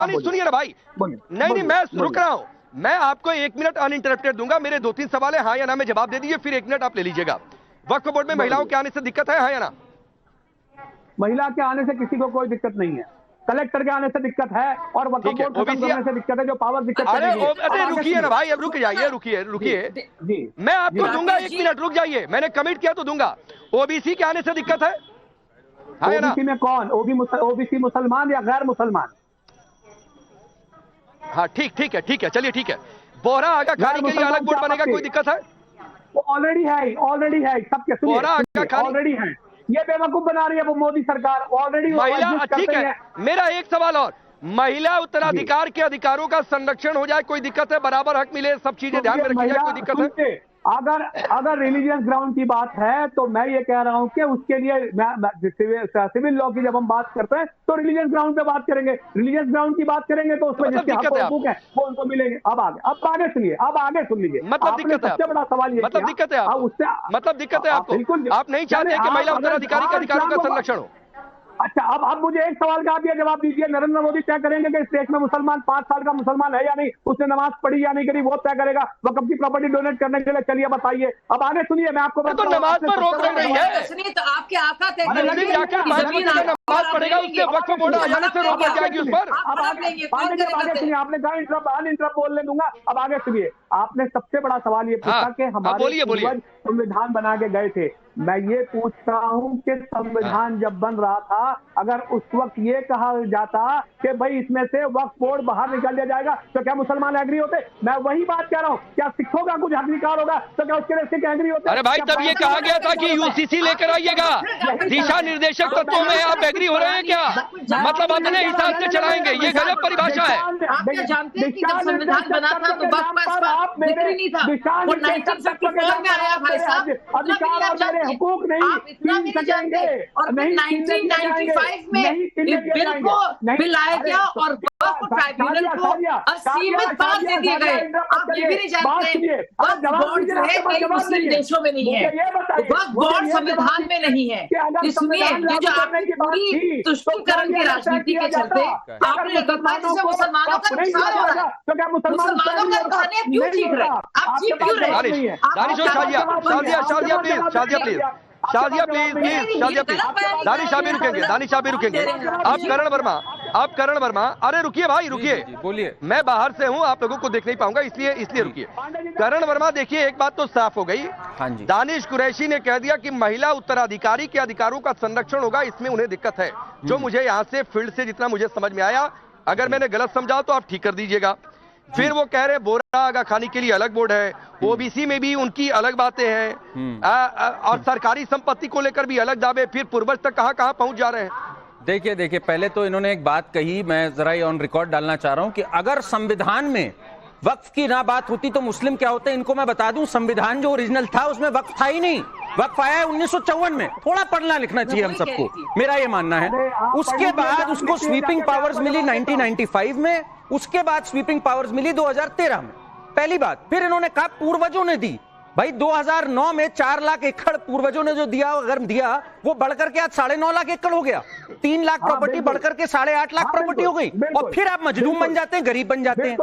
नहीं सुनिए ना भाई, नहीं मैं रुक रहा हूँ। मैं आपको 1 मिनट अनइंटरप्टेड दूंगा, मेरे 2-3 सवाल है, हाँ या ना में जवाब दे दीजिए, फिर 1 मिनट आप ले लीजिएगा। वक्फ बोर्ड में महिलाओं के आने से दिक्कत है, हाँ या ना? महिला के आने से किसी को कोई दिक्कत नहीं है, कलेक्टर के आने से दिक्कत है और वक्फ बोर्ड खत्म करने से दिक्कत है, जो पावर दिक्कत है। अरे रुकिए ना भाई, अब रुक जाइए, रुकिए जी, मैं आपको दूंगा 1 मिनट, रुक जाइए, मैंने कमिट किया तो दूंगा। ओबीसी के आने से दिक्कत है, हाँ या ना? ओबीसी में कौन? ओबीसी मुसलमान या गैर मुसलमान? हाँ ठीक है, चलिए ठीक है। बोहरा आगा खानी के लिए अलग बोर्ड बनेगा, कोई दिक्कत है? वो ऑलरेडी है, सबके सुनिए, ऑलरेडी है। ये बेवकूफ बना रही है वो मोदी सरकार, ऑलरेडी महिला। ठीक है, मेरा एक सवाल और, महिला उत्तराधिकार के अधिकारों का संरक्षण हो जाए, कोई दिक्कत है? बराबर हक मिले, सब चीजें ध्यान में रखी जाए, कोई दिक्कत है? अगर रिलीजियस ग्राउंड की बात है तो मैं ये कह रहा हूं कि उसके लिए सिविल लॉ की जब हम बात करते हैं तो रिलीजियस ग्राउंड पे बात करेंगे, रिलीजियस ग्राउंड की बात करेंगे तो उसमें जिसके हकूक है वो उनको मिलेंगे। अब आगे सुनिए, सुन लीजिए। मतलब दिक्कत है, सबसे बड़ा सवाल ये, मतलब दिक्कत है उससे, मतलब दिक्कत है आपको, आप नहीं चाहते कि महिला उत्तराधिकारी के अधिकारों का संरक्षण हो? अच्छा, अब मुझे एक सवाल का आप ये जवाब दीजिए, नरेंद्र मोदी तय करेंगे कि इस देश में मुसलमान 5 साल का मुसलमान है या नहीं, उसने नमाज पढ़ी या नहीं करी, वो तय करेगा। वक्फ की प्रॉपर्टी डोनेट करने के लिए, चलिए बताइए। अब आगे सुनिए, मैं आपको तो नमाज पर रोक रही है, सुनिए तो आपके आका तय नमाज पढ़ेगा उसके वक्फ बोर्ड आ जाने से रोक जाएगी उस पर। अब आगे सुनिए, आपने कहा अनइंटरप्ट बोलने दूंगा। अब आगे सुनिए, आपने सबसे बड़ा सवाल ये पूछा कि हमारे पूर्वज संविधान बना के गए थे। मैं ये पूछता हूं कि संविधान जब बन रहा था, अगर उस वक्त ये कहा जाता कि भाई इसमें से वक्फ बोर्ड बाहर निकाल दिया जाएगा, तो क्या मुसलमान एग्री होते? मैं वही बात कह रहा हूं, क्या सिखों का कुछ अधिकार होगा तो क्या उसके लिए सिख एग्री होते? अरे भाई, तब ये कहा गया था कि यूसीसी लेकर आइएगा, दिशा निर्देशक तत्वों में आप एग्री हो रहे हैं क्या? मतलब अपने हिसाब से चलाएंगे, ये गलत परिभाषा है। आप जानते हैं कि जब संविधान बना था तो वक्फ पर जिक्र नहीं था, वो 1954 में आया भाई साहब। हुकूक नहीं, आप इतना भी नहीं जानते। और 1995 में इस बिल को बिल लाया गया और वक्फ ट्राइब्यूनल को असीमित पावर दे दिए गए। आप ये भी नहीं जानते वक्फ बोर्ड जो है कई मुस्लिम देशों में नहीं है, वक्फ बोर्ड संविधान में नहीं है। इसलिए ये जो आपकी पूरी तुष्टीकरण की राजनीति के चलते आपने गद्दारी से मुसलमानों का नुकसान हो रहा है। मुसलमानों का खाने क्यों जीत रहे? आप जीत क्यों रहे? शाजिया प्लीज, दानिश आप भी रुकेंगे। आप करण वर्मा, अरे रुकिए भाई, रुकिए, बोलिए। मैं बाहर से हूं, आप लोगों को देख नहीं पाऊंगा, इसलिए रुकिए। करण वर्मा, देखिए एक बात तो साफ हो गई, हाँ जी, दानिश कुरैशी ने कह दिया कि महिला उत्तराधिकारी के अधिकारों का संरक्षण होगा, इसमें उन्हें दिक्कत है। जो मुझे यहाँ से फील्ड से जितना मुझे समझ में आया, अगर मैंने गलत समझा तो आप ठीक कर दीजिएगा। फिर वो कह रहे बोरा आगा खानी के लिए अलग बोर्ड है, ओबीसी में भी उनकी अलग बातें हैं, और सरकारी संपत्ति को लेकर भी अलग दावे। फिर पूर्वज तक कहां पहुंच जा रहे हैं? देखिए, पहले तो इन्होंने एक बात कही, मैं जरा ये ऑन रिकॉर्ड डालना चाह रहा हूं कि अगर संविधान में वक्फ की ना बात होती तो मुस्लिम क्या होते। इनको मैं बता दूं, संविधान जो ओरिजिनल था उसमें वक्फ था ही नहीं। वक्फ आया है 1954 में। थोड़ा पढ़ना लिखना चाहिए हम सबको, मेरा ये मानना है। उसके बाद उसको स्वीपिंग पावर्स मिली 1995 में, उसके बाद स्वीपिंग पावर्स मिली 2013 में, पहली बात। फिर इन्होंने कहा पूर्वजों ने दी, भाई 2009 में 4 लाख एकड़ पूर्वजों ने जो दिया, अगर दिया वो बढ़कर के आज 9.5 लाख एकड़ हो गया। 3 लाख प्रॉपर्टी बढ़कर के 8.5 लाख प्रॉपर्टी हो गई, और फिर आप मजलूम बन जाते हैं, गरीब बन जाते हैं।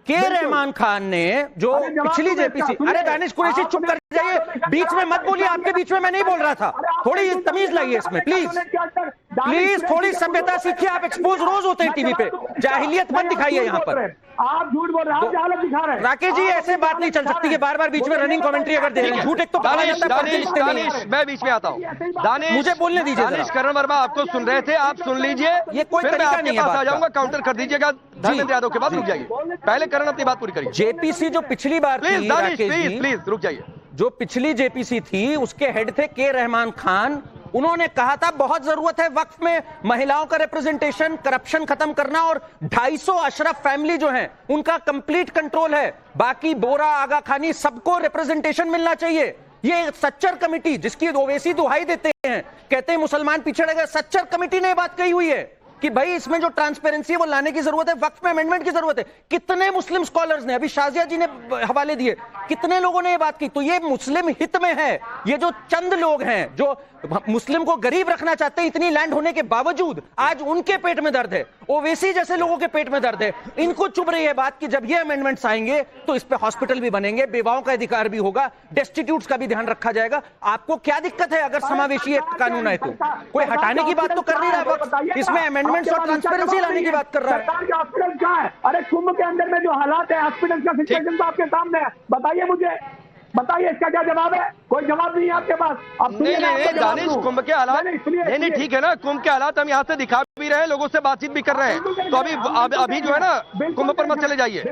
के रहमान खान ने जो पिछली जेपीसी, अरे दानिश कुरैशी चुप कर जाइए, बीच में मत बोलिए, आपके बीच में मैं नहीं बोल रहा था। थोड़ी तमीज लाइए इसमें प्लीज थोड़ी सभ्यता सीखिए। आप एक्सपोज रोज होते हैं टीवी पे, जाहिलियत मत दिखाइए यहाँ पर। आप झूठ बोल रहे हैं, आप जहालत दिखा रहे हैं। राकेश जी, ऐसे बात नहीं चल सकती कि बार बार बीच में रनिंग कमेंट्री अगर दे रहे हैं। झूठ एक तो दानिश, मैं बीच में आता हूँ। दानिश, मुझे बोलने दीजिए। दानिश, करण वर्मा आपको सुन रहे थे, आप सुन लीजिए, ये कोई तरीका नहीं है। आ जाऊंगा, काउंटर कर दीजिएगा धर्मेंद्र यादव के बाद, रुक जाइए, पहले करण अपनी बात पूरी करिए। जेपीसी जो पिछली बार प्लीज दानिश, प्लीज रुक जाइए। जो पिछली जेपीसी थी उसके हेड थे के रहमान खान। उन्होंने कहा था बहुत जरूरत है वक्फ में महिलाओं का रिप्रेजेंटेशन, करप्शन खत्म करना, और 250 अशरफ फैमिली जो हैं उनका कंप्लीट कंट्रोल है। बाकी बोरा आगा खानी सबको रिप्रेजेंटेशन मिलना चाहिए। ये सच्चर कमेटी जिसकी ओवैसी दुहाई देते हैं, कहते हैं मुसलमान पिछड़े गए, सच्चर कमेटी ने बात कही हुई है कि भाई इसमें जो ट्रांसपेरेंसी है वो लाने की जरूरत है, वक्फ में अमेंडमेंट की जरूरत है। कितने मुस्लिम स्कॉलर्स ने, अभी शाजिया जी ने हवाले दिए, कितने लोगों ने ये बात की। तो ये मुस्लिम हित में है। ये जो चंद लोग हैं जो मुस्लिम को गरीब रखना चाहते हैं, इतनी लैंड होने के बावजूद आज उनके पेट में दर्द है, ओवैसी जैसे लोगों के पेट में दर्द है, इनको चुभ रही है बात कि जब ये अमेंडमेंट्स आएंगे तो इस पे हॉस्पिटल भी बनेंगे, बेवाओं का अधिकार भी होगा, डेस्टिट्यूट्स का भी ध्यान रखा जाएगा। आपको क्या दिक्कत है अगर समावेशी एक्ट कानून है तो? कोई हटाने की बात तो कर नहीं रहा, इसमें अमेंडमेंट्स और ट्रांसपेरेंसी लाने की बात कर रहा है। सरकार के हॉस्पिटल कहाँ है? अरे कुंभ के अंदर में जो हालात है, हॉस्पिटल का सिचुएशन तो आपके सामने है, बताइए मुझे, बताइए इसका क्या जवाब है? कोई जवाब नहीं है आपके पास। अब नहीं दानिश, कुंभ के हालात नहीं ठीक है ना, कुंभ के हालात हम यहाँ से दिखा भी रहे हैं, लोगों से बातचीत भी कर रहे हैं, तो अभी जो है ना कुंभ पर मत चले जाइए,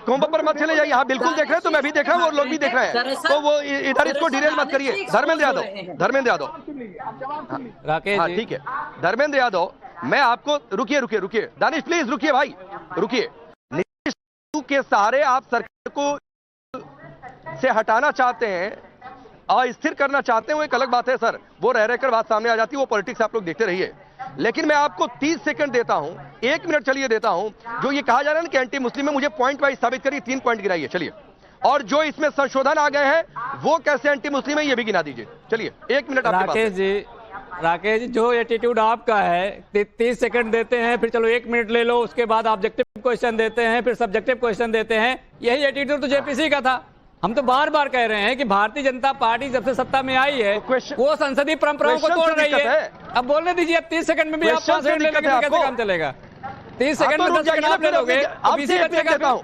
कुंभ पर मत चले जाइए। हाँ बिल्कुल देख रहे हैं, तो मैं भी देख रहा हूँ और लोग भी देख रहे हैं, तो वो इधर इसको डिटेल मत करिए। धर्मेंद्र यादव राकेश, हाँ ठीक है धर्मेंद्र यादव, मैं आपको रुकिए दानिश प्लीज रुकिए भाई, रुकिए। नीतीश के सहारे आप सरकार को से हटाना चाहते हैं, अस्थिर करना चाहते हैं, वो एक अलग बात है सर, वो रह रहकर बात सामने आ जाती है, वो पॉलिटिक्स आप लोग देखते रहिए। लेकिन मैं आपको 30 सेकंड देता हूं, 1 मिनट चलिए देता हूं। जो ये कहा जा रहा है ना कि एंटी मुस्लिम है, मुझे पॉइंट वाइज साबित करिए, 3 पॉइंट गिनाइए चलिए, और जो इसमें संशोधन आ गए हैं वो कैसे एंटी मुस्लिम है ये भी गिना दीजिए। चलिए 1 मिनट आपके पास। राकेश जी जो एटीट्यूड आपका है, 30 सेकंड देते हैं, फिर चलो 1 मिनट ले लो, उसके बाद ऑब्जेक्टिव क्वेश्चन देते हैं, फिर सब्जेक्टिव क्वेश्चन देते हैं, यही एटीट्यूड तो जेपीसी का था। हम तो बार बार कह रहे हैं कि भारतीय जनता पार्टी जब से सत्ता में आई है वो संसदीय परंपराओं को तोड़ रही है। अब बोलने दीजिए, अब 30 सेकंड में भी आप 5 सेकंड ले लेंगे तो कैसे काम चलेगा? 30 सेकंड में 10 सेकंड आप ले लोगे, अब इसी बच्चे का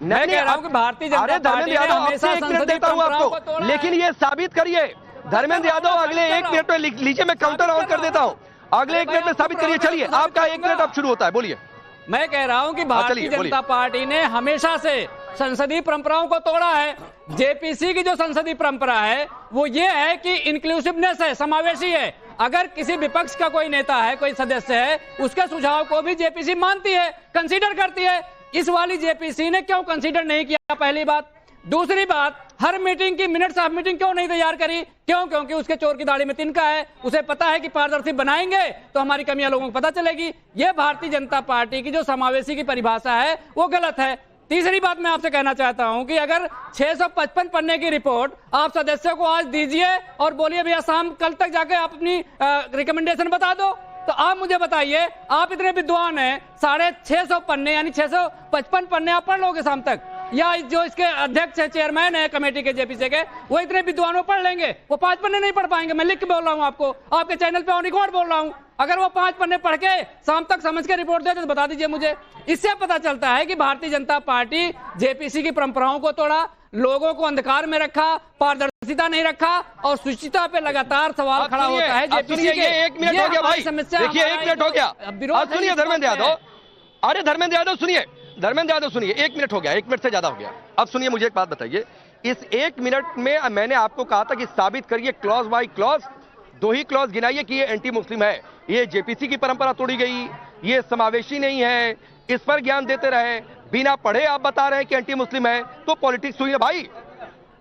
मैं कह रहा हूं कि भारतीय जनता पार्टी ने हमेशा संसदीय परंपराओं को तोड़ा, लेकिन ये साबित करिए धर्मेंद्र यादव, अगले 1 मिनट में लीजिए, मैं काउंटर ऑन कर देता हूं, अगले 1 मिनट में साबित करिए। चलिए आपका 1 मिनट अब शुरू होता है, बोलिए। मैं कह रहा हूं कि भारतीय जनता पार्टी ने हमेशा से संसदीय परंपराओं को तोड़ा है। जेपीसी की जो संसदीय परंपरा है वो ये है कि इंक्लूसिवनेस है, समावेशी है। अगर किसी विपक्ष का कोई नेता है, कोई सदस्य है, उसके सुझाव को भी जेपीसी मानती है, कंसीडर करती है। इस वाली जेपीसी ने क्यों कंसीडर नहीं किया? पहली बात। दूसरी बात, हर मीटिंग की मिनट्स ऑफ मीटिंग क्यों नहीं तैयार करी? क्यों? क्योंकि उसके चोर की दाढ़ी में तिनका है, उसे पता है कि पारदर्शी बनाएंगे तो हमारी कमियां लोगों को पता चलेगी। यह भारतीय जनता पार्टी की जो समावेशी की परिभाषा है वो गलत है। तीसरी बात मैं आपसे कहना चाहता हूं कि अगर 655 पन्ने की रिपोर्ट आप सदस्यों को आज दीजिए और बोलिए भैया शाम कल तक जाके आप अपनी रिकमेंडेशन बता दो, तो आप मुझे बताइए, आप इतने विद्वान हैं, 650 पन्ने यानी 655 पन्ने आप पढ़ लोगे शाम तक? या जो इसके अध्यक्ष है, चेयरमैन है कमेटी के जेपीसी के, वो इतने विद्वानों पढ़ लेंगे? वो 5 पन्ने नहीं पढ़ पाएंगे। मैं लिख के बोल रहा हूं आपको, आपके चैनल पे ऑन रिकॉर्ड बोल रहा हूं। अगर वो 5 पन्ने पढ़ के शाम तक समझ के रिपोर्ट देते तो बता दीजिए मुझे। इससे पता चलता है कि भारतीय जनता पार्टी जेपीसी की परंपराओं को तोड़ा, लोगों को अंधकार में रखा, पारदर्शिता नहीं रखा और शुचिता पे लगातार सवाल खड़ा होता है जेपीसी के। 1 मिनट हो गया भाई, देखिए 1 मिनट हो गया। अब सुनिए धर्मेंद्र यादव, अरे धर्मेंद्र यादव सुनिए, धर्मेंद्र यादव सुनिए, 1 मिनट हो गया, 1 मिनट से ज्यादा हो गया। अब सुनिए मुझे एक बात बताइए, इस 1 मिनट में मैंने आपको कहा था कि साबित करिए क्लॉज बाय क्लॉज, 2 ही क्लॉज गिनाइए कि ये एंटी मुस्लिम है, ये जेपीसी की परंपरा तोड़ी गई, ये समावेशी नहीं है, इस पर ज्ञान देते रहे, बिना पढ़े आप बता रहे हैं कि एंटी मुस्लिम है, तो पॉलिटिक्स हुई है भाई।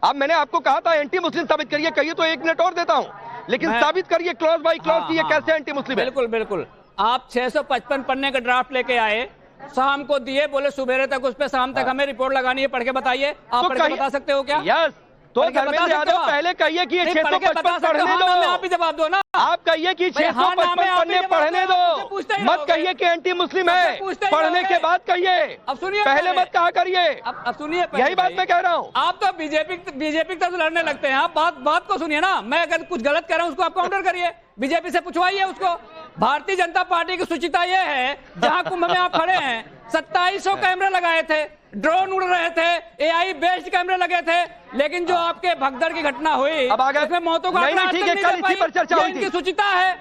अब मैंने आपको कहा था एंटी मुस्लिम साबित करिए, कहिए तो 1 मिनट और देता हूं, लेकिन साबित करिए क्लॉज बाय क्लॉज कि ये कैसे एंटी मुस्लिम है। बिल्कुल बिल्कुल, आप 655 पन्ने का ड्राफ्ट लेके आए, शाम को दिए, बोले सुबेरे तक उस पे शाम तक हमें रिपोर्ट लगानी है, पढ़ के बताइए। आप पढ़ के बता सकते हो क्या? यस, तो धर्मेंद्र यादव पहले कहिए कि 655 पढ़ने दो, आप ही जवाब दो ना। आप कहिए कि 655 पन्ने पढ़ने दो, मत कहिए कि एंटी मुस्लिम है, पढ़ने के बाद कहिए। अब सुनिए, पहले मत कहा करिए। अब सुनिए, यही बात मैं कह रहा हूँ। आप तो बीजेपी की तरफ लड़ने लगते हैं। आप बात को सुनिए ना, मैं अगर कुछ गलत कर रहा हूँ उसको आप काउंटर करिए, बीजेपी से पूछवाइए उसको। भारतीय जनता पार्टी की शुचिता यह है, जहां कुंभ में आप खड़े हैं 2700 कैमरे लगाए थे, ड्रोन उड़ रहे थे, एआई बेस्ड कैमरे लगे थे, लेकिन जो आपके भगदड़ की घटना हुई उसमें मौतों का आंकड़ा ठीक है, कल इसी पर चर्चा हुई थी। इनकी शुचिता है,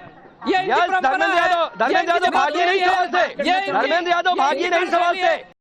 ये इनकी परंपरा है। धर्मेंद्र यादव भागिए नहीं सवाल से, धर्मेंद्र यादव भागिए नहीं सवाल से।